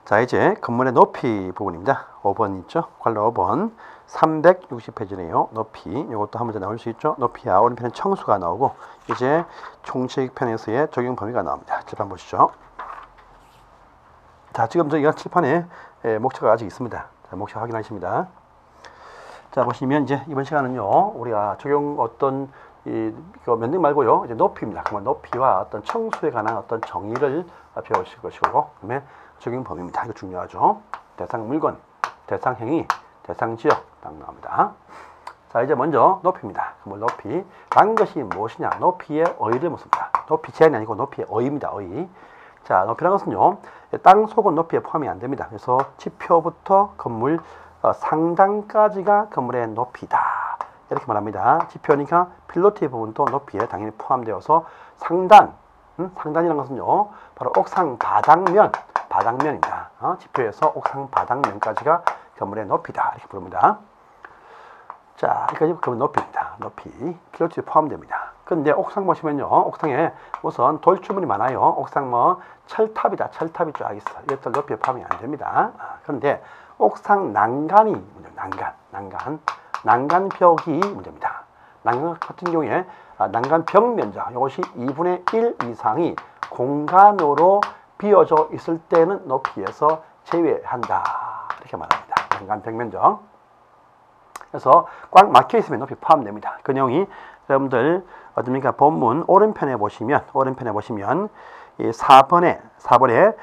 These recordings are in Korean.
자, 이제 건물의 높이 부분입니다. 5번 있죠? 관로 5번 360페이지네요. 높이, 이것도 한 문제 나올 수 있죠? 높이와 오른편은 청수가 나오고 이제 총칙편에서의 적용 범위가 나옵니다. 칠판 보시죠. 자, 지금 저희가 칠판에 목차가 아직 있습니다. 자, 목차 확인하십니다. 자, 보시면 이제 이번 시간은요, 우리가 적용 어떤 면적 말고요, 이제 높이입니다. 그러면 높이와 어떤 청수에 관한 어떤 정의를 배우실 것이고, 그다음에 적용 범위입니다. 이거 중요하죠. 대상 물건, 대상 행위, 대상 지역 딱 나옵니다. 자, 이제 먼저 높이입니다. 그럼 높이, 라는 것이 무엇이냐? 높이의 어휘를 묻습니다. 높이 제한이 아니고 높이의 어휘입니다. 어휘. 자, 높이라는 것은요, 땅 속은 높이에 포함이 안 됩니다. 그래서 지표부터 건물 상단까지가 건물의 높이다. 이렇게 말합니다. 지표니까 필로티 부분도 높이에 당연히 포함되어서 상단, 상단이라는 것은요, 바로 옥상 바닥면, 바닥면입니다. 지표에서 옥상 바닥면까지가 건물의 높이다. 이렇게 부릅니다. 자, 여기까지 건물 높이입니다. 높이, 필로티에 포함됩니다. 근데 옥상 보시면요, 옥상에 우선 돌주문이 많아요. 옥상 철탑이다. 철탑이 쫙 있어. 이것들 높이에 포함이 안 됩니다. 그런데 옥상 난간이 문제입니다. 난간벽이 문제입니다. 난간 같은 경우에 난간벽 면적, 이것이 2분의 1 이상이 공간으로 비어져 있을 때는 높이에서 제외한다. 이렇게 말합니다. 난간벽 면적. 그래서 꽉 막혀 있으면 높이 포함됩니다. 그 내용이 여러분들 어딥니까? 본문 오른편에 보시면 이 4번에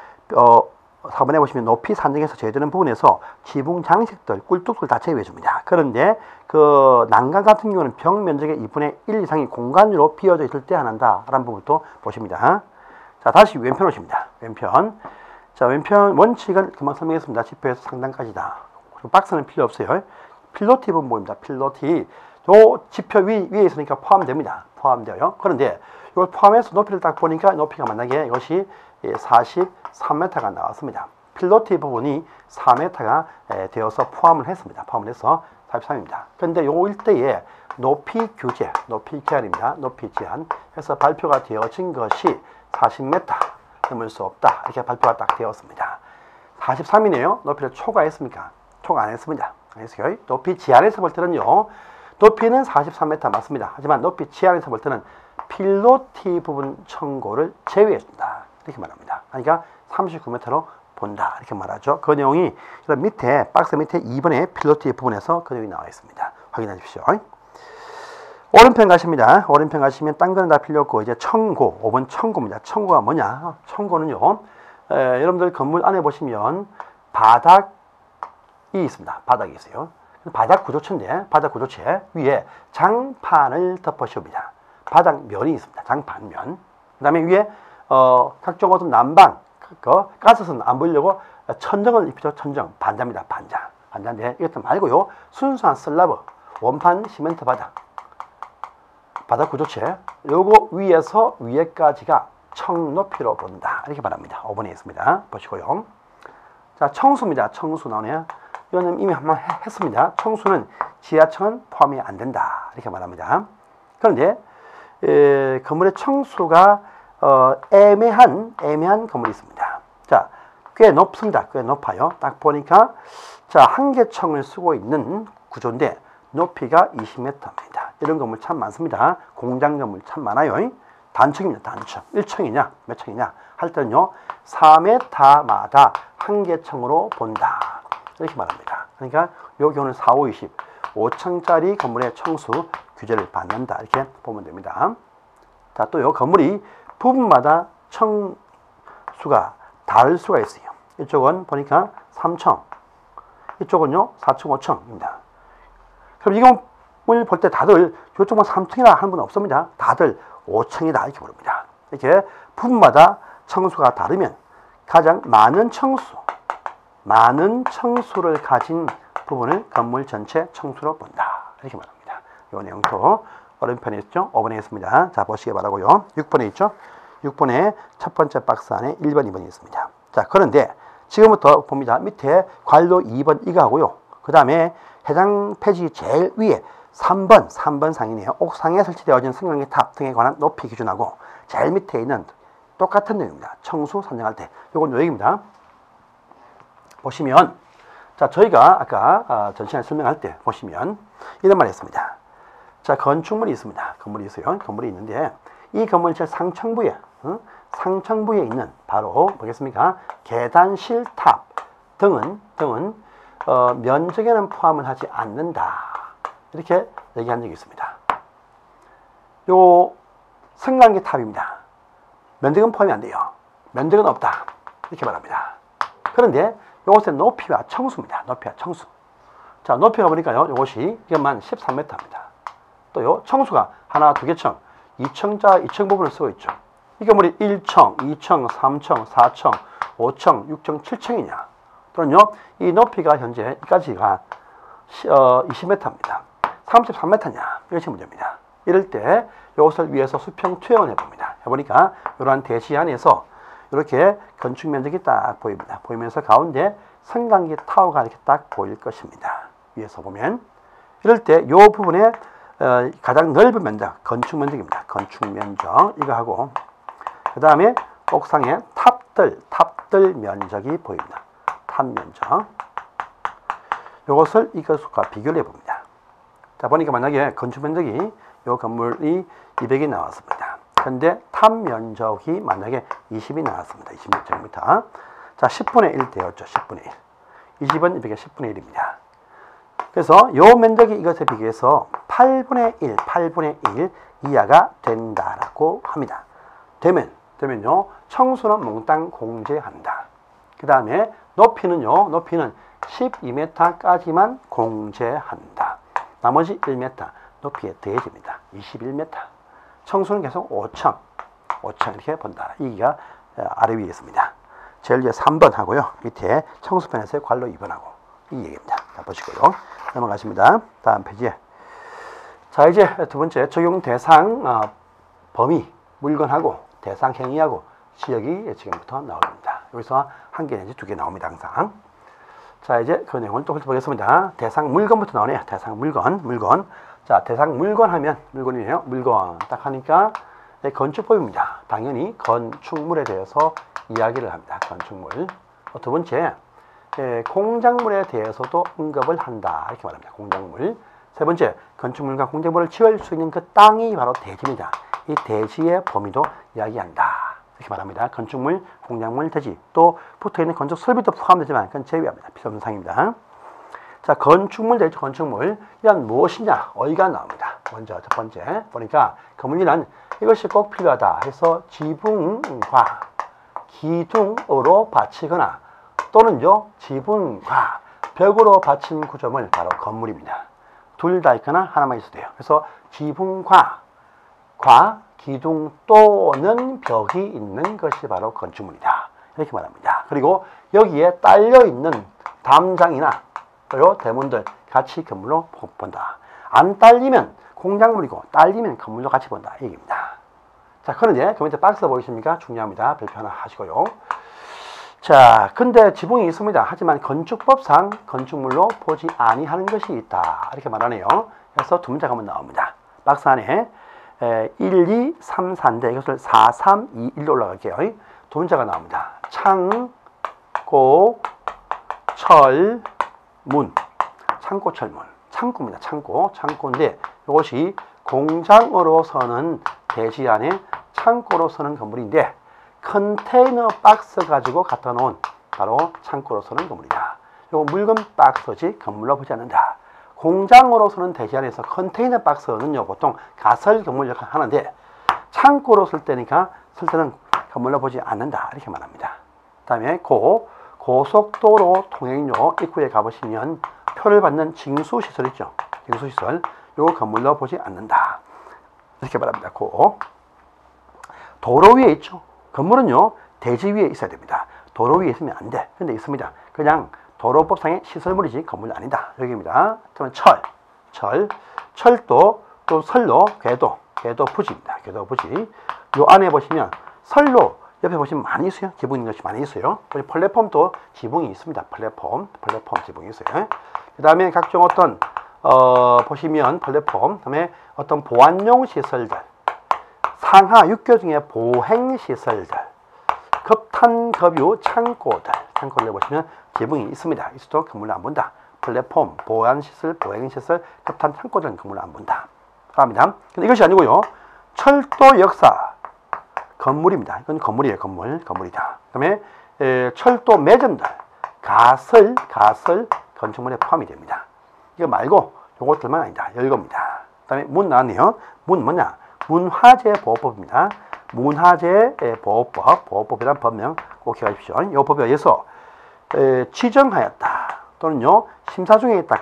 보시면 높이 산정에서 제외되는 부분에서 지붕 장식들, 꿀뚝들 다 제외해 줍니다. 그런데 그 난간 같은 경우는 벽 면적의 2분의 1 이상이 공간으로 비어져 있을 때 한다. 라는 부분도 보십니다. 자, 다시 왼편 오십니다. 왼편. 자, 왼편 원칙은 금방 설명했습니다. 지표에서 상단까지다. 박스는 필요 없어요. 필로티 부분입니다. 필로티. 요 지표 위에 있으니까 포함됩니다. 포함되어요. 그런데 이걸 포함해서 높이를 딱 보니까 높이가 만약에 이것이 43m가 나왔습니다. 필로티 부분이 4m가 되어서 포함을 했습니다. 포함을 해서 43입니다. 그런데 요 일대에 높이 규제, 높이 제한입니다. 높이 제한 해서 발표가 되어진 것이 40m 넘을 수 없다. 이렇게 발표가 딱 되었습니다. 43이네요. 높이를 초과했습니까? 초과 안 했습니다. 알겠어요? 높이 제한에서 볼 때는요, 높이는 43m 맞습니다. 하지만 높이 제한에서 볼 때는 필로티 부분 청고를 제외해준다. 이렇게 말합니다. 그러니까 39m로 본다. 이렇게 말하죠. 그 내용이 밑에, 박스 밑에 2번의 필로티 부분에서 그 내용이 나와 있습니다. 확인해 주십시오. 오른편 가십니다. 오른편 가시면 딴 거는 다 필요 없고, 이제 청고, 5번 청고입니다. 청고가 뭐냐? 청고는요, 여러분들 건물 안에 보시면 바닥이 있습니다. 바닥이 있어요. 바닥 구조체인데, 바닥 구조체 위에 장판을 덮어 씌웁니다. 바닥면이 있습니다. 장판면. 그 다음에 위에 각종 어떤 난방, 가스선 안 보이려고 천정을 입히죠. 천정. 반자입니다. 반자. 반자인데 이것도 말고요, 순수한 슬라브, 원판 시멘트 바닥, 바닥 구조체, 요거 위에서 위에까지가 청 높이로 본다. 이렇게 말합니다. 5번에 있습니다. 보시고요. 자, 청수입니다. 청수 나오네요. 이거는 이미 한번 했습니다. 청수는 지하층은 포함이 안 된다. 이렇게 말합니다. 그런데 건물의 청수가 애매한 건물이 있습니다. 자, 꽤 높습니다. 꽤 높아요. 딱 보니까 자, 한계청을 쓰고 있는 구조인데 높이가 20m입니다. 이런 건물 참 많습니다. 공장 건물 참 많아요. 단층입니다. 단층. 1층이냐 몇 층이냐 할 때는요, 4m마다 한계청으로 본다. 이렇게 말합니다. 그러니까 요 경우는 4, 5, 20, 5층짜리 건물의 청수 규제를 받는다. 이렇게 보면 됩니다. 자, 또 요 건물이 부분마다 청수가 다를 수가 있어요. 이쪽은 보니까 3층, 이쪽은요 4층, 5층입니다. 그럼 이 건물 볼 때 다들 이쪽은 3층이라 하는 분은 없습니다. 다들 5층이다 이렇게 부릅니다. 이렇게 부분마다 청수가 다르면 가장 많은 청수를 가진 부분을 건물 전체 청수로 본다. 이렇게 말합니다. 이 내용도 오른편에 있죠? 5번에 있습니다. 자, 보시기 바라고요. 6번에 있죠? 6번에 첫 번째 박스 안에 1번, 2번이 있습니다. 자, 그런데 지금부터 봅니다. 밑에 관로 2번 이거 하고요. 그 다음에 해당 페이지 제일 위에 3번 상이네요. 옥상에 설치되어진 승강기 탑 등에 관한 높이 기준하고 제일 밑에 있는 똑같은 내용입니다. 청수 산정할 때. 요건 요 얘기입니다. 보시면, 자, 저희가 아까 전시회 설명할 때 보시면 이런 말 했습니다. 자, 건축물이 있습니다. 건물이 있어요. 건물이 있는데 이 건물 제 상층부에, 상층부에 있는 바로 뭐겠습니까? 계단실 탑 등은 면적에는 포함을 하지 않는다. 이렇게 얘기한 적이 있습니다. 요 승강기 탑입니다. 면적은 포함이 안 돼요. 면적은 없다. 이렇게 말합니다. 그런데 요것의 높이와 청수입니다. 높이와 청수. 자, 높이가 보니까요, 요것이 이것만 13m입니다. 또 요 청수가 하나, 두 개 청, 2층자 2층 부분을 쓰고 있죠. 이 건물이 1층, 2층, 3층, 4층, 5층, 6층, 7층이냐. 또는요, 이 높이가 현재 여기까지가 20m입니다. 33m냐. 이것이 문제입니다. 이럴 때 이것을 위해서 수평 투영을 해봅니다. 해보니까 이러한 대지 안에서 이렇게 건축 면적이 딱 보입니다. 보이면서 가운데 승강기 타워가 이렇게 딱 보일 것입니다. 위에서 보면. 이럴 때 이 부분에 가장 넓은 면적, 건축 면적입니다. 건축 면적 이거 하고 그 다음에 옥상에 탑들 면적이 보입니다. 탑 면적. 이것을 이것과 비교를 해봅니다. 자, 보니까 만약에 건축 면적이 이 건물이 200이 나왔습니다. 근데 탑 면적이 만약에 20이 나왔습니다. 20m. 자, 10분의 1 되었죠. 10분의 1. 20은 200의 10분의 1입니다. 그래서 이 면적이 이것에 비교해서 8분의 1 이하가 된다라고 합니다. 되면요, 청수는 몽땅 공제한다. 그 다음에 높이는 12m까지만 공제한다. 나머지 1m 높이에 더해집니다. 21m. 청수는 계속 5층 이렇게 본다. 이기가 아래 위에 있습니다. 제일 위에 3번 하고요. 밑에 청수편에서의 괄호 2번하고 이 얘기입니다. 자, 보시고요. 넘어가십니다. 다음 페이지에. 자, 이제 두 번째 적용 대상 범위, 물건하고 대상 행위하고 지역이 지금부터 나옵니다. 여기서 한 개 내지 두 개 나옵니다. 항상. 자, 이제 그 내용을 또 훑어보겠습니다. 대상 물건부터 나오네요. 대상 물건. 자, 대상 물건 하면 물건이에요. 물건 딱 하니까 건축법입니다. 당연히 건축물에 대해서 이야기를 합니다. 건축물. 두 번째, 공작물에 대해서도 언급을 한다. 이렇게 말합니다. 공작물. 세 번째, 건축물과 공작물을 지을 수 있는 그 땅이 바로 대지입니다. 이 대지의 범위도 이야기한다. 이렇게 말합니다. 건축물, 공작물, 대지. 또 붙어있는 건축 설비도 포함되지만 그건 제외합니다. 필요없는 사항입니다. 자, 건축물, 대지, 건축물. 이란 무엇이냐? 어휘가 나옵니다. 먼저 첫 번째 보니까 건물이란 이것이 꼭 필요하다 해서 지붕과 기둥으로 받치거나 또는요, 지붕과 벽으로 받친 구조물 바로 건물입니다. 둘 다 있거나 하나만 있어도 돼요. 그래서 지붕과 기둥 또는 벽이 있는 것이 바로 건축물이다. 이렇게 말합니다. 그리고 여기에 딸려있는 담장이나 대문들 같이 건물로 본다. 안 딸리면 공작물이고 딸리면 건물로 같이 본다. 이 얘기입니다. 자, 그런데 그 밑에 박스 보이십니까? 중요합니다. 별표 하나 하시고요. 자, 근데 지붕이 있습니다. 하지만 건축법상 건축물로 보지 아니하는 것이 있다. 이렇게 말하네요. 그래서 두 문제가 한번 나옵니다. 박스 안에 1, 2, 3, 4인데 이것을 4, 3, 2, 1로 올라갈게요. 두 문제가 나옵니다. 창고, 철문. 창고, 철문. 창고입니다. 창고인데 이것이 공장으로서는 대지 안에 창고로서는 건물인데 컨테이너 박스 가지고 갖다 놓은 바로 창고로서는 건물이다. 이거 물건 박스지 건물로 보지 않는다. 공장으로서는 대지 안에서 컨테이너 박스는요, 보통 가설 건물 역할을 하는데 창고로 쓸 때는 건물로 보지 않는다. 이렇게 말합니다. 그 다음에 고속도로 통행료 입구에 가보시면 표를 받는 징수시설 있죠. 징수시설. 이거 건물로 보지 않는다. 이렇게 말합니다. 도로 위에 있죠. 건물은요, 대지 위에 있어야 됩니다. 도로 위에 있으면 안 돼. 근데 있습니다. 그냥 도로법상의 시설물이지 건물이 아니다. 여기입니다. 그러면 철도, 또 선로, 궤도 부지입니다. 궤도 부지. 요 안에 보시면 선로 옆에 보시면 많이 있어요. 지붕 있는 것이 많이 있어요. 플랫폼도 지붕이 있습니다. 플랫폼 지붕이 있어요. 그 다음에 각종 어떤 보시면 플랫폼, 그다음에 어떤 보안용 시설들, 상하 육교 중에 보행 시설들, 급탄급유 창고를 보시면 지붕이 있습니다. 있어도 건물을 안 본다. 플랫폼, 보안시설, 보행시설, 급탄 창고들은 건물을 안 본다. 합니다. 근데 이것이 아니고요. 철도 역사 건물입니다. 이건 건물이에요. 건물이다. 그 다음에 철도 매점들, 가설 건축물에 포함이 됩니다. 이거 말고 요것들만 아니다. 열겁니다. 그 다음에 문 나왔네요. 문 뭐냐? 문화재보호법입니다. 문화재보호법이란 법명 꼭 기억하십시오. 이 법에 의해서 지정하였다 또는요 심사 중에 있다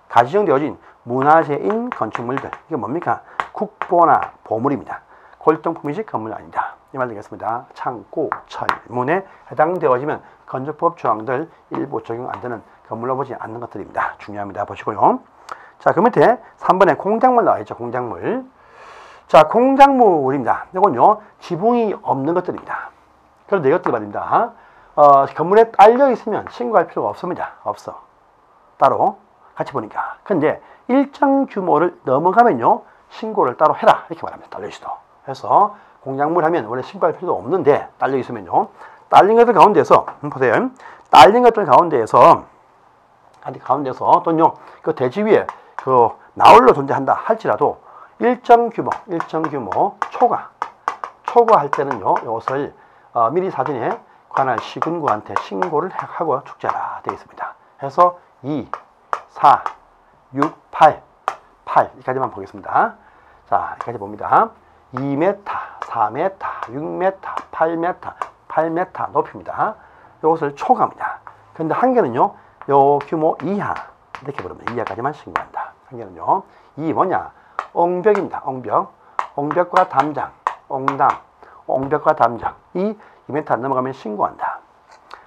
가지정되어진 문화재인 건축물들, 이게 뭡니까? 국보나 보물입니다. 골동품이지 건물 아니다. 이 말 되겠습니다. 창고, 철문에 해당되어지면 건축법 조항들 일부 적용 안 되는 건물로 보지 않는 것들입니다. 중요합니다. 보시고요. 자, 그 밑에 3번에 공작물 나와 있죠. 공작물. 자, 공작물입니다. 이건요 지붕이 없는 것들입니다. 그런데 이것들 말입니다. 건물에 딸려 있으면 신고할 필요가 없습니다. 없어. 따로 같이 보니까. 근데 일정 규모를 넘어가면요 신고를 따로 해라 이렇게 말합니다. 딸려 있어도. 그래서 공작물 하면 원래 신고할 필요도 없는데 딸려 있으면요. 딸린 것들 가운데서 보세요. 딸린 것들 가운데에서 또는요 그 대지 위에 그 나홀로 존재한다 할지라도 일정 규모 초과할 때는요 이것을 미리 사전에 관할 시군구한테 신고를 하고 축제하라 되어 있습니다. 해서 2, 4, 6, 8 여기까지만 보겠습니다. 자, 여기까지 봅니다. 2m, 4m, 6m, 8m 높입니다. 이것을 초과합니다. 근데 한계는요, 요 규모 이하, 이렇게 부르면 이하까지만 신고한다. 한계는요, 이 뭐냐? 옹벽입니다. 옹벽과 담장, 옹벽과 담장. 이 2m 안 넘어가면 신고한다.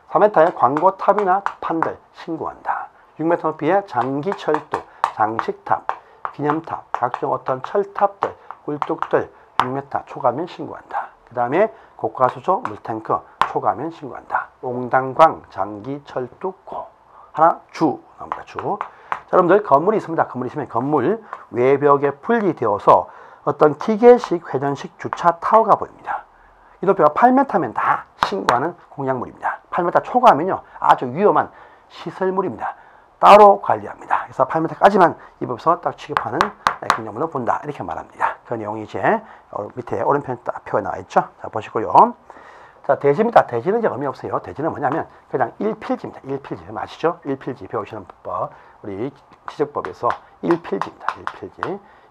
4m의 광고탑이나 판들 신고한다. 6m 높이의 장기철도, 장식탑, 기념탑, 각종 어떤 철탑들, 굴뚝들 6m 초과하면 신고한다. 그 다음에 고가수조, 물탱크 초과하면 신고한다. 옹단광, 장기철도고 하나 주 나옵니다. 주. 자, 여러분들 건물이 있습니다. 건물이 있으면 건물 외벽에 분리되어서 어떤 기계식 회전식 주차 타워가 보입니다. 이 높이가 8m면 다 신고하는 공약물입니다. 8m 초과하면요 아주 위험한 시설물입니다. 따로 관리합니다. 그래서 8m까지만 이 법에서 딱 취급하는 공약물로 본다 이렇게 말합니다. 그 내용이 이제 밑에 오른편에 딱 표에 나와 있죠. 자, 보시고요. 자, 대지입니다. 대지는 이제 의미 없어요. 대지는 뭐냐면 그냥 1필지입니다. 1필지 아시죠? 1필지 배우시는 법 우리 지적법에서 1필지입니다.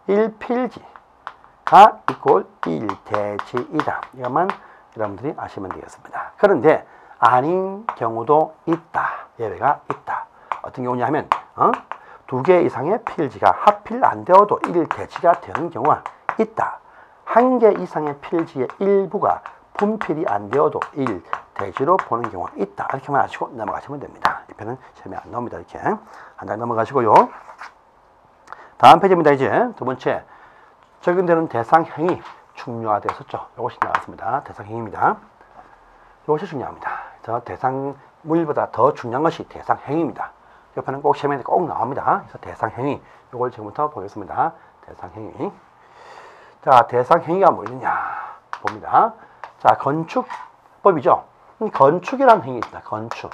1필지가 이꼴 1대지이다. 이것만 여러분들이 아시면 되겠습니다. 그런데 아닌 경우도 있다. 예외가 있다. 어떤 경우냐 하면 2개 이상의 필지가 합필 안 되어도 1대지가 되는 경우가 있다. 1개 이상의 필지의 일부가 분필이 안 되어도 1대지로 보는 경우가 있다. 이렇게만 아시고 넘어가시면 됩니다. 이 편은 시험에 안 나옵니다. 이렇게 한 장 넘어가시고요. 다음 페이지입니다. 이제 두 번째 적용되는 대상행위 중요화되었었죠. 이것이 나왔습니다. 대상행위입니다. 이것이 중요합니다. 저 대상물보다 더 중요한 것이 대상행위입니다. 옆에는 꼭 시험에 꼭 나옵니다. 그래서 대상행위 이걸 지금부터 보겠습니다. 대상행위. 자, 대상행위가 뭐냐 봅니다. 자, 건축법이죠. 건축이라는 행위 있습니다. 건축.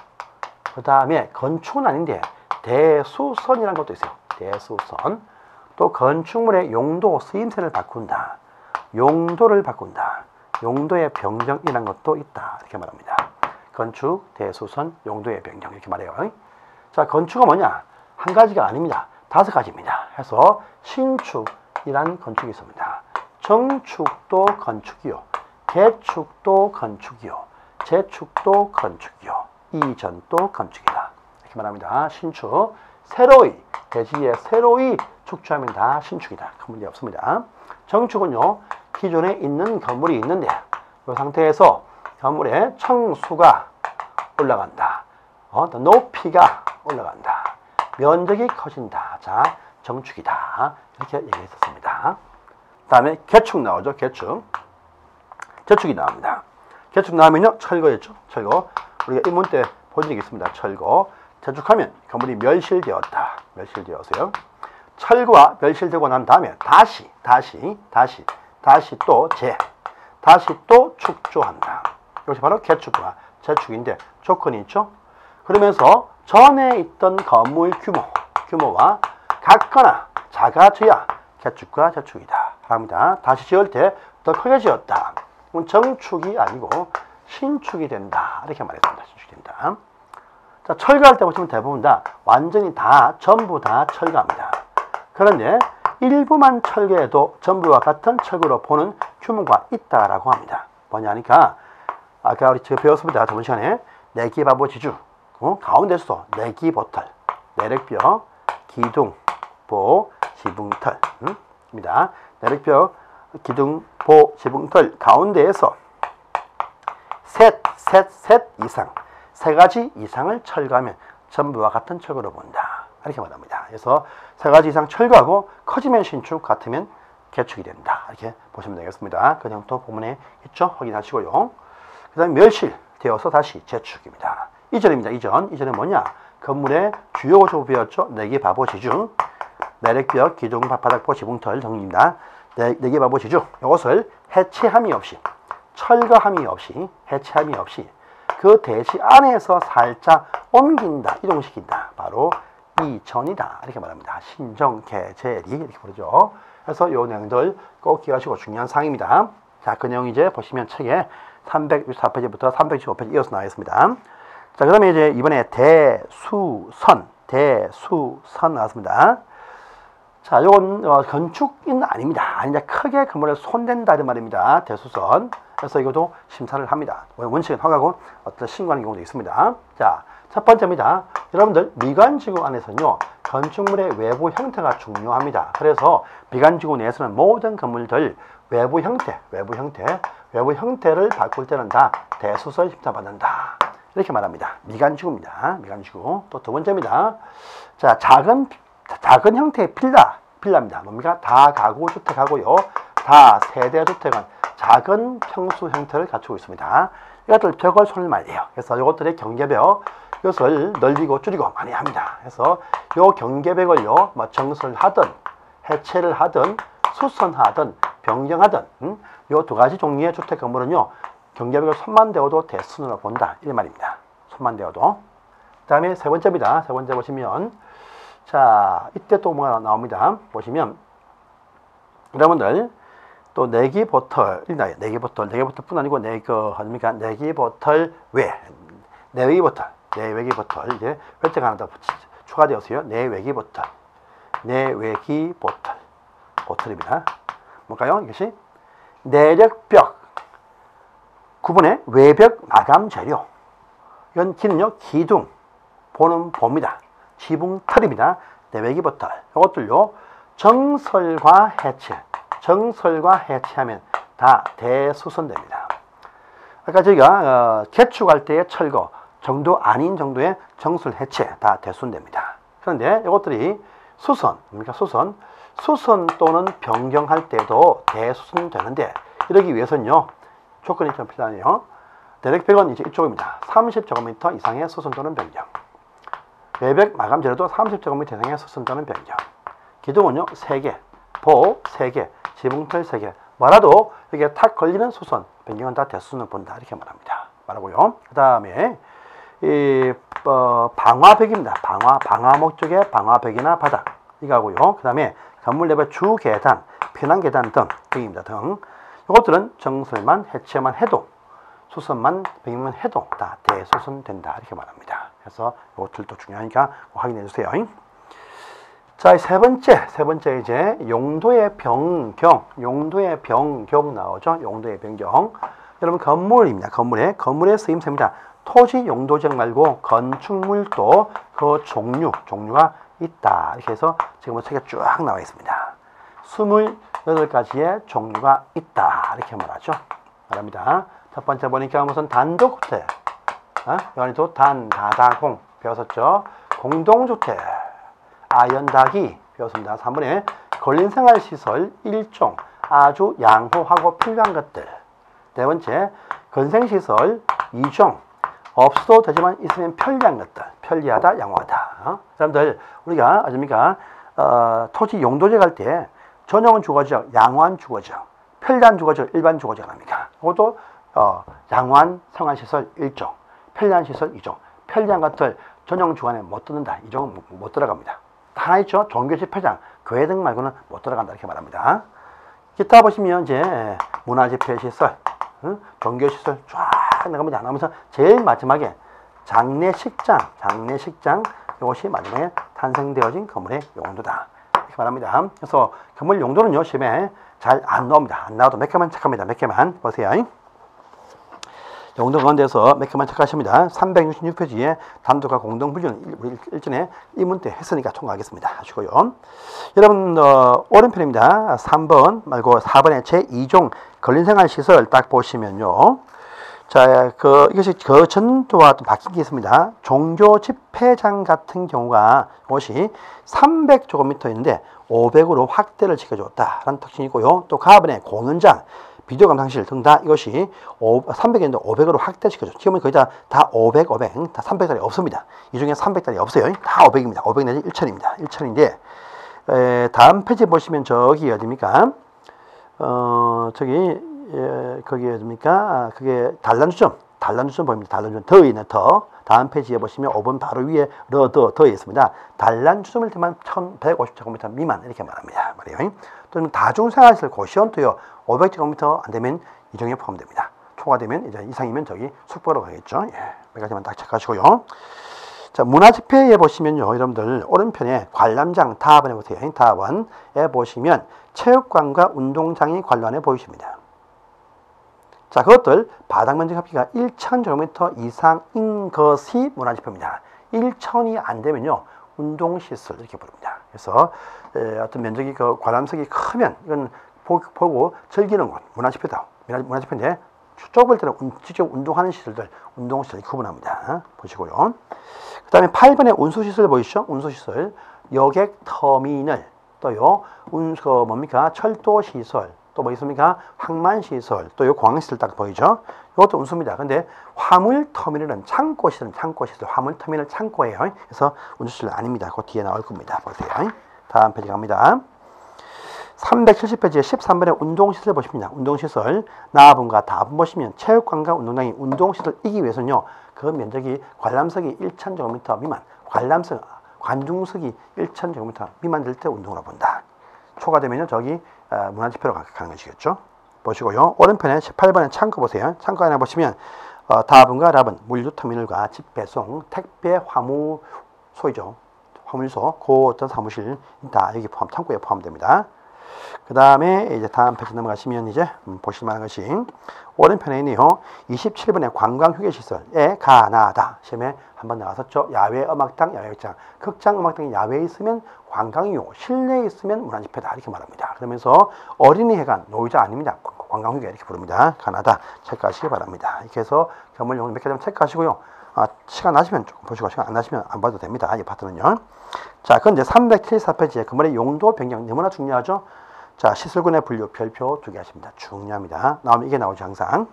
그 다음에 건축은 아닌데 대수선이라는 것도 있어요. 대수선. 또 건축물의 용도 쓰임새를 바꾼다. 용도를 바꾼다. 용도의 변경이라는 것도 있다. 이렇게 말합니다. 건축, 대수선, 용도의 변경 이렇게 말해요. 자, 건축은 뭐냐? 한 가지가 아닙니다. 5가지입니다. 해서 신축이라는 건축이 있습니다. 정축도 건축이요. 개축도 건축이요. 재축도 건축이요. 이전도 건축이다. 이렇게 말합니다. 신축. 새로이, 대지에 새로이 축조하면 다 신축이다. 큰 문제 없습니다. 정축은요, 기존에 있는 건물이 있는데 이 상태에서 건물의 층수가 올라간다. 높이가 올라간다. 면적이 커진다. 자, 정축이다. 이렇게 얘기했었습니다. 다음에 개축 나오죠. 개축. 재축이 나옵니다. 개축 나오면요, 철거였죠. 철거. 우리가 입문 때 본 적이 있습니다. 철거. 재축하면 건물이 멸실되었다. 멸실되었어요. 철거와 멸실되고 난 다음에 다시 또 축조한다. 이것이 바로 개축과 재축인데 조건이 있죠. 그러면서 전에 있던 건물 규모와 같거나 작아져야 개축과 재축이다 합니다. 다시 지을 때 더 크게 지었다. 그럼 정축이 아니고 신축이 된다. 이렇게 말했습니다. 신축이 된다. 자, 철거할 때 보시면 대부분 다 완전히 전부 다 철거합니다. 그런데 일부만 철거해도 전부와 같은 철거로 보는 규모가 있다라고 합니다. 뭐냐니까 아까 우리 제가 배웠습니다. 저번 시간에 내기바보 지주 가운데서도 내기보털, 내력벽, 기둥,보, 지붕털 입니다. 내력벽, 기둥, 보, 지붕털 가운데에서 셋 이상, 세 가지 이상을 철거하면 전부와 같은 철거로 본다. 이렇게 말합니다. 그래서 세 가지 이상 철거하고 커지면 신축, 같으면 개축이 된다. 이렇게 보시면 되겠습니다. 그냥 또 본문에 있죠? 확인하시고요. 그 다음에 멸실되어서 다시 재축입니다. 이전입니다. 이전은 뭐냐? 건물의 주요 구조 배웠죠? 내기바보 지중, 내력벽, 기둥, 바닥보, 지붕털 정리입니다. 내기바보 지중, 이것을 해체함이 없이, 철거함이 없이, 해체함이 없이 그 대지 안에서 살짝 옮긴다, 이동시킨다. 바로 이전이다. 이렇게 말합니다. 신정개재리 이렇게 부르죠. 그래서 요 내용들 꼭 기억하시고 중요한 사항입니다. 자, 그 내용 이제 보시면 책에 364페이지부터 365페이지 이어서 나와 있습니다. 자, 그 다음에 이제 이번에 대수선 나왔습니다. 자, 요건 건축은 아닙니다. 이제 크게 건물에 손댄다 이런 말입니다. 대수선. 그래서 이것도 심사를 합니다. 원칙은 허가고 어떤 신고하는 경우도 있습니다. 자, 첫 번째입니다. 여러분들 미관지구 안에서는요, 건축물의 외부 형태가 중요합니다. 그래서 미관지구 내에서는 모든 건물들 외부 형태를 바꿀 때는 다 대수선 심사받는다. 이렇게 말합니다. 미관지구입니다. 미관지구. 또 두 번째입니다. 자, 작은 형태의 빌라입니다. 뭡니까? 다가구 주택하고요, 다세대 주택은 작은 평수 형태를 갖추고 있습니다. 이것들 벽을 손을 많이 해요. 그래서 이것들의 경계벽, 이것을 넓이고 줄이고 많이 합니다. 그래서 이 경계벽을요, 뭐 정설하든 해체를 하든 수선하든 변경하든 이 두 가지 종류의 주택 건물은요, 경계벽을 손만 대어도 대수선으로 본다. 이 말입니다. 손만 대어도. 그 다음에 세 번째입니다. 세 번째 보시면, 자, 이때 또 뭐가 나옵니다. 보시면 여러분들 또 내기보털뿐 아니고 내기보털 내외기보털 이제 외자가 하나 더 추가되었어요. 내외기보털입니다. 뭘까요? 이것이 내력벽 구분의 외벽 마감 재료. 이건 기는요, 기둥, 보는 봅니다. 지붕털입니다. 내외기보털. 이것들요, 정설과 해체하면 다 대수선됩니다. 아까 저희가 개축할 때의 철거 정도 아닌 정도의 정설 해체 다 대수선됩니다. 그런데 이것들이 수선 또는 변경할 때도 대수선 되는데, 이러기 위해서는요, 조건이 좀 필요하네요. 내력벽은 이제 이쪽입니다. 30제곱미터 이상의 수선 또는 변경. 외벽 마감 재료도 30제곱미터 이상의 수선 또는 변경. 기둥은요, 3개, 보 3개, 지붕털 3개. 뭐라도 이게 탁 걸리는 수선, 변경은 다 대수선을 본다. 이렇게 말하고요. 그 다음에 방화벽입니다. 방화 목적의 방화벽이나 바닥 이거하고요. 그 다음에 건물 내부의 주 계단, 편한 계단 등입니다. 이것들은 정설만 해체만 해도, 수선만 변경만 해도 다 대수선 된다. 이렇게 말합니다. 그래서 이것들도 중요하니까 확인해 주세요. 자, 세 번째 이제 용도의 변경 나오죠. 용도의 변경. 여러분 건물입니다. 건물의 쓰임새입니다. 토지 용도적 말고 건축물도 그 종류가 있다. 이렇게 해서 지금 책에 쫙 나와 있습니다. 28가지의 종류가 있다. 이렇게 말합니다. 첫 번째 보니까 무슨 단독주택, 여기도 다다공 배웠었죠. 공동주택, 아연다기 배웠습니다. 3번에 근린생활시설 일종, 아주 양호하고 필요한 것들. 네 번째, 건생시설 2종, 없어도 되지만 있으면 편리한 것들. 편리하다, 양호하다. 사람들, 우리가 아십니까? 토지 용도적 할 때 전용은 주거지역, 양호한 주거지역, 편리한 주거지역, 일반 주거지역 합니까? 그것도 양호한 생활시설 1종, 편리한 시설 2종, 편리한 것들 전용 주관에 못 듣는다. 이 종은 못 들어갑니다. 하나 있죠. 종교시 표장, 교회 등 말고는 못 들어간다. 이렇게 말합니다. 기타 보시면 이제 문화집회시설, 종교시설 쫙 나갑니다. 나가면서 제일 마지막에 장례식장 이것이 마지막에 탄생되어진 건물의 용도다. 이렇게 말합니다. 그래서 건물 용도는요, 시험에 잘 안 나옵니다. 안 나와도 몇 개만 체크합니다. 몇 개만 보세요. 용도 가운데서 몇 개만 체크하십니다. 366페이지에 단독과 공동분류는 우리 일전에 이문 때 했으니까 총괄하겠습니다. 하시고요. 여러분, 오른편입니다. 3번 말고 4번의 제2종 근린생활시설 딱 보시면요. 자, 이것이 그 전도와 또 바뀐 게 있습니다. 종교 집회장 같은 경우가 이것이 300제곱미터였는데 500으로 확대를 시켜줬다라는 특징이 있고요. 또 가번의 공연장, 비디오 감상실 등 다 이것이 300인데 500으로 확대시켜줘. 지금은 거의 다 500, 다 300달이 없습니다. 이 중에 300달이 없어요. 다 500입니다. 500 내지 1000입니다. 1000인데, 다음 페이지 보시면 저기 어딥니까? 거기 어딥니까? 그게 단란주점 보입니다. 단란주점. 더 있는 더. 다음 페이지에 보시면 5번 바로 위에 더에 있습니다. 단란주점일 때만 1150제곱미터 미만 이렇게 말합니다. 말이에요. 또는 다중생활시설 고시원도요. 500제곱미터 안 되면 이 종에 포함됩니다. 초과되면 이제 이상이면 저기 숙박으로 가겠죠. 예, 몇 가지만 딱 체크하시고요. 자, 문화집회에 보시면요, 여러분들 오른편에 관람장 다번에 보세요. 다번에 보시면 체육관과 운동장이 관련해 보이십니다. 자, 그것들 바닥 면적 합계가 1000제곱미터 이상인 것이 문화집회입니다. 1000이 안 되면요, 운동시설 이렇게 부릅니다. 그래서 어떤 면적이 관람석이 크면 이건 보고 즐기는 곳, 문화집회다. 문화집회인데 좁을 때는 직접 운동하는 시설들, 운동시설 구분합니다. 보시고요. 그 다음에 8번에 운수시설 보이시죠? 운수시설, 여객 터미널, 또요, 뭡니까? 철도시설, 또 뭐 있습니까? 항만시설, 또 요 공항시설 딱 보이죠? 이것도 운수입니다. 근데 화물터미널은 창고시설, 화물터미널 창고예요. 그래서 운수시설 아닙니다. 그 뒤에 나올 겁니다. 보세요. 다음 페이지 갑니다. 370페이지에 13번에 운동시설 보십니다. 운동시설, 나분과 다분 보시면 체육관과 운동장이 운동시설이기 위해서는요, 그 면적이 관람석이 1000제곱미터 미만, 관중석이 1000제곱미터 미만 될 때 운동으로 본다. 초과되면요, 저기 문화집회로 가는 것이겠죠. 보시고요. 오른편에 18번에 창고 보세요. 창고 안에 보시면 다분과 랍은 물류터미널과 집배송, 택배, 화물소이죠. 화물소, 그 어떤 사무실 다 여기 창고에 포함됩니다. 그 다음에 이제 다음 페이지 넘어가시면 이제 보실 만한 것이 오른편에 있네요. 27번의 관광휴게시설에 가나다. 시험에 한번 나왔었죠. 야외 음악당, 야외 극장. 극장, 음악당이 야외에 있으면 관광이요. 실내에 있으면 문화집회다. 이렇게 말합니다. 그러면서 어린이회관, 노이자 아닙니다. 관광휴게 이렇게 부릅니다. 가나다. 체크하시기 바랍니다. 이렇게 해서 건물 용도 몇 개 좀 체크하시고요. 시간 나시면 조금 보시고, 시간 안 나시면 안 봐도 됩니다. 이 파트는요. 자, 그건 이제 374페이지에 건물의 용도 변경 너무나 중요하죠. 자, 시설군의 분류 별표 2개 하십니다. 중요합니다. 나오면 이게 나오죠, 항상.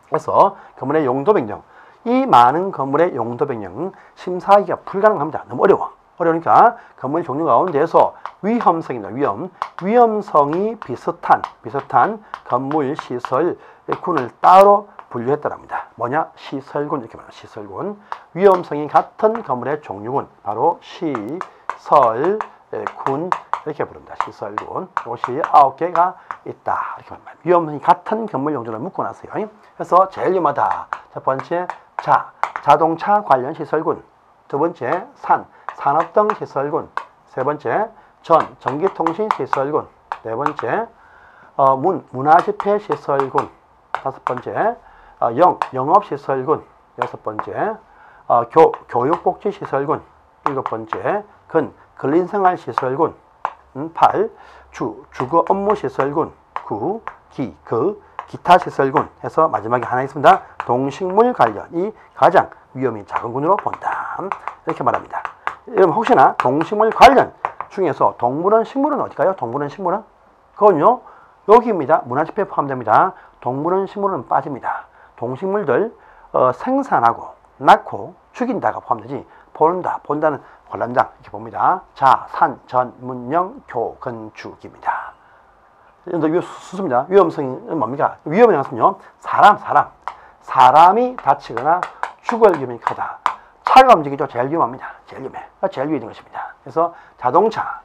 그래서 건물의 용도 변경. 이 많은 건물의 용도 변경 심사하기가 불가능합니다. 너무 어려워. 어려우니까 건물 종류 가운데에서 위험성입니다. 위험성이 비슷한 건물 시설군을 따로 분류했다랍니다. 뭐냐? 시설군 이렇게 말합니다. 시설군. 위험성이 같은 건물의 종류군. 바로 시설군 이렇게 부릅니다. 시설군. 이것이 9개가 있다. 이렇게 말합니다. 위험성이 같은 건물 용도를 묶어놨어요. 그래서 제일 위험하다. 첫 번째, 자동차 관련 시설군. 두 번째, 산업등 시설군. 세 번째, 전기통신 시설군. 네 번째, 문화집회 시설군. 다섯 번째, 영업시설군. 여섯 번째, 교육복지시설군. 일곱 번째, 근린생활시설군. 8. 주거 업무시설군. 9. 기타시설군 해서 마지막에 하나 있습니다. 동식물 관련이 가장 위험이 작은 군으로 본다. 이렇게 말합니다. 여러분 혹시나 동식물 관련 중에서 동물원, 식물은 어디가요? 동물원, 식물은? 그건요, 여기입니다. 문화집회에 포함됩니다. 동물원, 식물은 빠집니다. 동식물들 생산하고 낳고 죽인다가 포함되지 본다는 관람장 이렇게 봅니다. 자, 산, 전문형, 건축입니다. 수수입니다. 위험성이 뭡니까? 위험이라는 것은요, 사람이 다치거나 죽을 위험이 크다. 차가 움직이죠. 제일 위험합니다. 제일 위험해. 제일 위험한 것입니다. 그래서 자동차,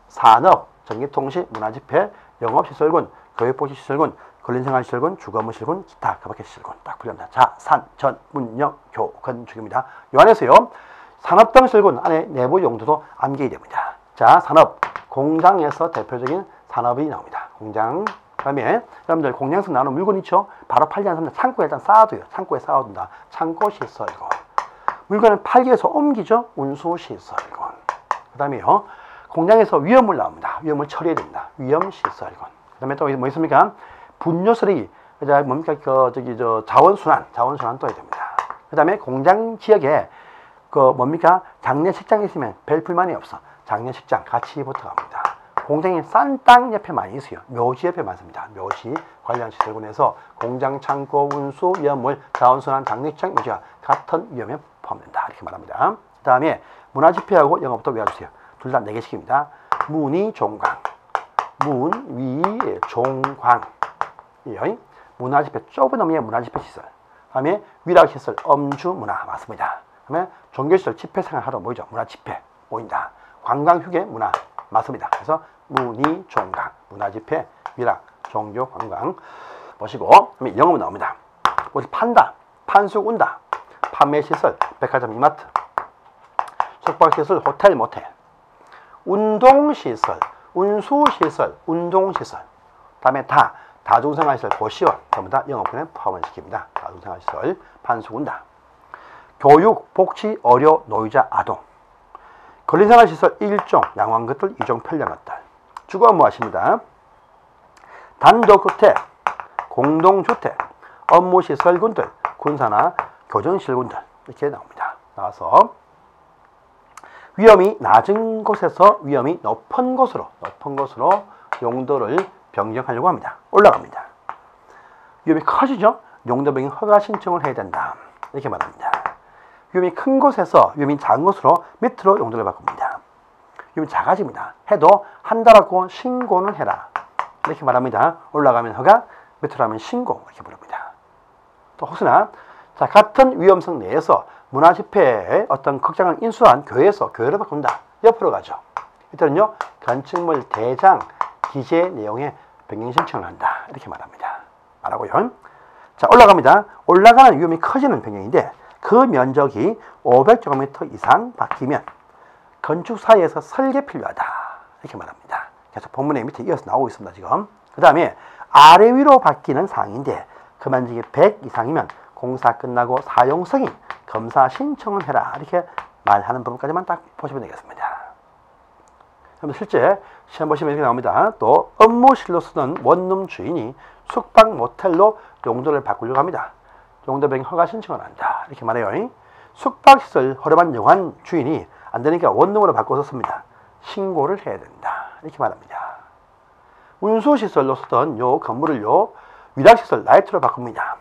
산업, 전기통신, 문화집회, 영업시설군, 교육복지시설군, 근린생활시설군, 주거무시설군, 기타 가박시설군 딱 분류합니다. 자, 산, 전, 문영, 교, 건축입니다. 요 안에서요, 산업 등 시설군 안에 내부 용도도 암기해야 됩니다. 자, 산업, 공장에서 대표적인 산업이 나옵니다. 공장. 그다음에 여러분들 공장에서 나오는 물건 있죠? 바로 팔지 않는 사람들 창고에 일단 쌓아둬요. 창고에 쌓아둔다. 창고 시설군. 물건을 팔기 위해서 옮기죠? 운수 시설군. 그다음에요, 공장에서 위험물 나옵니다. 위험을 처리해야 됩니다. 위험 시설군. 그다음에 또 뭐 있습니까? 분뇨 쓰레기. 뭡니까? 자원순환 또 해야 됩니다. 그다음에 공장 지역에 뭡니까? 장례식장이 있으면 별 불만이 없어. 장례식장 같이 붙어갑니다. 공장이 싼 땅 옆에 많이 있어요. 묘지 옆에 많습니다. 묘지 관련 시설군에서 공장, 창고, 운수, 위험물, 자원순환, 장례식장, 묘지가 같은 위험에 포함된다. 이렇게 말합니다. 그 다음에 문화집회하고 영업도 외워주세요. 둘 다 4개씩입니다. 문이 종광, 문, 위, 종광. 문화집회, 좁은 의미의 문화집회 시설. 그 다음에 위락시설, 엄주문화 맞습니다. 그 다음에 종교시설, 집회생활 하러 모이죠. 문화집회 모인다. 관광휴게 문화 맞습니다. 그래서 문이 종강, 문화집회, 위락, 종교, 관광 보시고, 그다음에 영업은 나옵니다. 어디 판다, 판수 운다, 판매시설, 백화점, 이마트, 숙박시설, 호텔, 모텔, 운동시설, 운수시설, 운동시설, 다음에 다중생활시설, 고시원 전부 다 영업권에 포함을 시킵니다. 다중생활시설, 판수 운다, 교육, 복지, 의료, 노유자, 아동, 근린생활시설 1종, 양호한 것들, 2종, 편리한 것들. 주거 업무하십니다. 단독주택, 공동주택, 업무시설군들, 군사나 교정시설군들 이렇게 나옵니다. 나와서 위험이 낮은 곳에서 위험이 높은 곳으로 용도를 변경하려고 합니다. 올라갑니다. 위험이 커지죠? 용도 변경 허가 신청을 해야 된다. 이렇게 말합니다. 위험이 큰 곳에서 위험이 작은 곳으로 밑으로 용도를 바꿉니다. 위험이 작아집니다. 해도 한다라고 신고는 해라. 이렇게 말합니다. 올라가면 허가, 밑으로 하면 신고 이렇게 부릅니다. 또 혹시나 자, 같은 위험성 내에서 문화집회에 어떤 극장을 인수한 교회에서 교회로 바꾼다. 옆으로 가죠. 이때는요, 건축물 대장 기재 내용에 변경 신청을 한다. 이렇게 말합니다. 말하고요. 자, 올라갑니다. 올라가는 위험이 커지는 변경인데 그 면적이 500제곱미터 이상 바뀌면 건축사에서 설계 필요하다. 이렇게 말합니다. 계속 본문의 밑에 이어서 나오고 있습니다. 지금. 그 다음에 아래 위로 바뀌는 사항인데 그 면적이 100 이상이면 공사 끝나고 사용승인 검사 신청을 해라. 이렇게 말하는 부분까지만 딱 보시면 되겠습니다. 그럼 실제 시험 보시면 이렇게 나옵니다. 또 업무실로 쓰던 원룸 주인이 숙박 모텔로 용도를 바꾸려고 합니다. 용도 변경 허가 신청을 한다. 이렇게 말해요. 숙박시설 허름한 영한 주인이 안 되니까 원룸으로 바꿔서 씁니다. 신고를 해야 된다. 이렇게 말합니다. 운수시설로 쓰던 요 건물을요, 위락시설 라이트로 바꿉니다.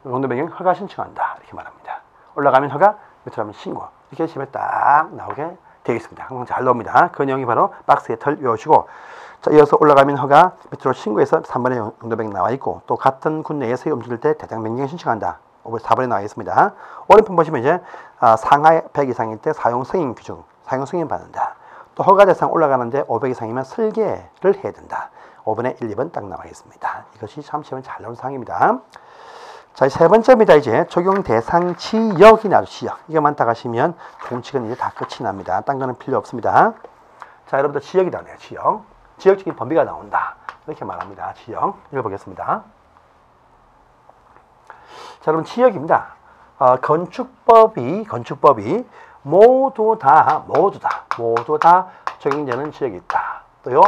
용도 변경 허가 신청한다. 이렇게 말합니다. 올라가면 허가, 밑으로 하면 신고. 이렇게 시험에 딱 나오게 되어 있습니다. 항상 잘 나옵니다. 그 내용이 바로 박스에 털 외우시고, 자, 이어서 올라가면 허가, 밑으로 신고해서 3번에 용도 변경 나와 있고, 또 같은 군 내에서 움직일 때 대장 변경 신청한다. 4번에 나와 있습니다. 오른편 보시면 이제 상하 100 이상일 때 사용 승인 규정, 사용 승인 받는다. 또 허가 대상 올라가는데 500 이상이면 설계를 해야 된다. 5번에 1, 2번 딱 나와 있습니다. 이것이 참 시험에 잘 나온 사항입니다. 자, 세 번째입니다. 이제 적용 대상 지역이 나오죠. 지역. 이것만 딱 하시면 공칙은 이제 다 끝이 납니다. 딴 거는 필요 없습니다. 자, 여러분들 지역이 나오네요. 지역. 지역적인 범위가 나온다. 이렇게 말합니다. 지역. 읽어보겠습니다. 자, 여러분 지역입니다. 건축법이 모두 다 적용되는 지역이 있다. 또요,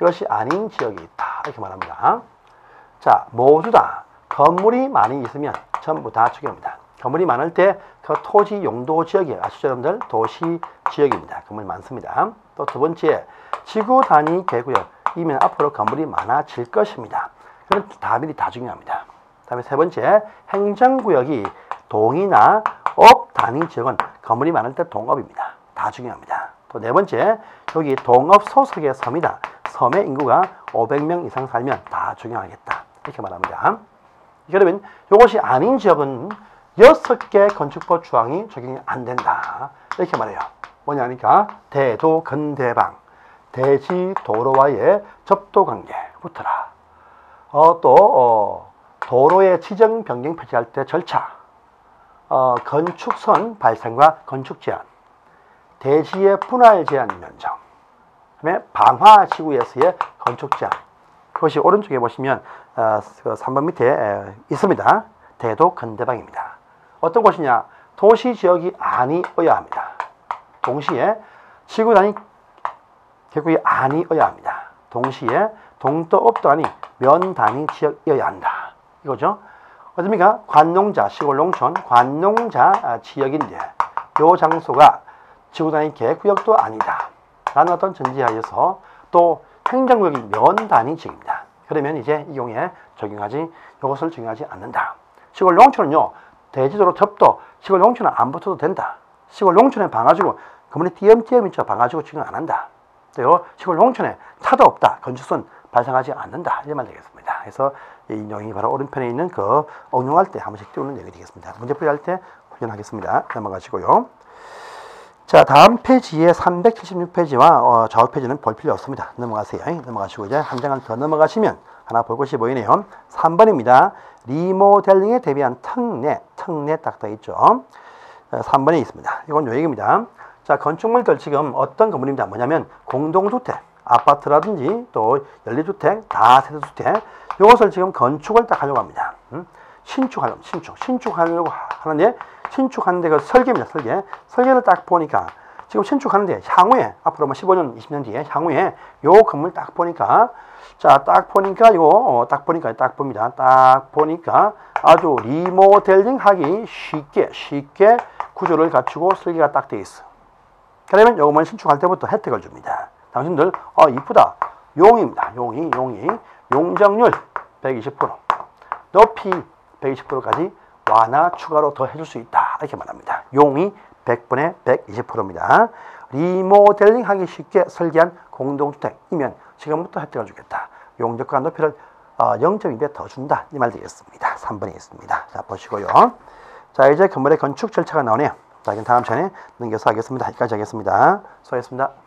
이것이 아닌 지역이 있다. 이렇게 말합니다. 자, 모두 다 건물이 많이 있으면 전부 다 적용합니다. 건물이 많을 때 그 토지 용도 지역이 아시죠, 여러분들? 도시 지역입니다. 건물이 많습니다. 또 두 번째, 지구 단위 계구역이면 앞으로 건물이 많아질 것입니다. 그럼 다들이 다 중요합니다. 다음에 세 번째, 행정구역이 동이나 업 단위 지역은 건물이 많을 때 동업입니다. 다 중요합니다. 또 네 번째, 여기 동업 소속의 섬이다. 섬의 인구가 500명 이상 살면 다 적용하겠다. 이렇게 말합니다. 그러면 이것이 아닌 지역은 6개 건축법 조항이 적용이 안 된다. 이렇게 말해요. 뭐냐니까 대도 근대방, 대지 도로와의 접도 관계부터라. 도로의 지정 변경 표시할 때 절차, 건축선 발생과 건축 제한, 대지의 분할 제한 면적, 그다음에 방화지구에서의 건축 제한. 그것이 오른쪽에 보시면 3번 밑에 있습니다. 대도 근대방입니다. 어떤 곳이냐? 도시 지역이 아니어야 합니다. 동시에 지구 단위 계획이 아니어야 합니다. 동시에 동도 업도 아니 면 단위 지역이어야 한다. 이거죠. 어떻습니까? 관농자, 시골 농촌, 관농자 지역인데 요 장소가 지구 단위 계획구역도 아니다. 라는 어떤 전제하에서 또 행정구역이 면 단위 지역입니다. 그러면 이제 이 경우에 이것을 적용하지 않는다. 시골 농촌은요, 대지도로 접도, 시골 농촌은 안 붙어도 된다. 시골 농촌에 방아지고, 그분이 띄엄띄엄 있죠. 방아지고 적용 안 한다. 또 시골 농촌에 차도 없다. 건축선 발생하지 않는다. 이런 말 되겠습니다. 그래서 이 인용이 바로 오른편에 있는 그 응용할 때 한 번씩 띄우는 얘기 되겠습니다. 문제풀이 할 때 훈련하겠습니다. 넘어가시고요. 자, 다음 페이지에 376페이지와 좌우 페이지는 볼 필요 없습니다. 넘어가세요. 넘어가시고 이제 한 장을 더 넘어가시면 하나 볼 것이 보이네요. 3번입니다. 리모델링에 대비한 특례 딱 돼 있죠. 3번에 있습니다. 이건 요 얘기입니다. 자, 건축물들 지금 어떤 건물입니다. 뭐냐면 공동주택, 아파트라든지 또 연립주택, 다세대주택 이것을 지금 건축을 딱 하려고 합니다. 신축하려고 하는데 신축하는데 그 설계입니다. 설계를 딱 보니까 지금 신축하는데 향후에 앞으로 15년, 20년 뒤에 향후에 요 건물 딱 보니까 자, 딱 보니까 이거 딱 봅니다. 딱 보니까 아주 리모델링 하기 쉽게 구조를 갖추고 설계가 딱 돼 있어. 그러면 요것만 신축할 때부터 혜택을 줍니다. 당신들 이쁘다. 용입니다. 용이 용적률 120%, 높이 120%까지 완화 추가로 더 해줄 수 있다. 이렇게 말합니다. 용이 100분의 120%입니다. 리모델링 하기 쉽게 설계한 공동주택이면 지금부터 혜택을 주겠다. 용적과 높이를 0.2배 더 준다. 이 말 되겠습니다. 3번에 있습니다. 자, 보시고요. 자, 이제 건물의 건축 절차가 나오네요. 자, 다음 차례 넘겨서 하겠습니다. 여기까지 하겠습니다. 수고하셨습니다.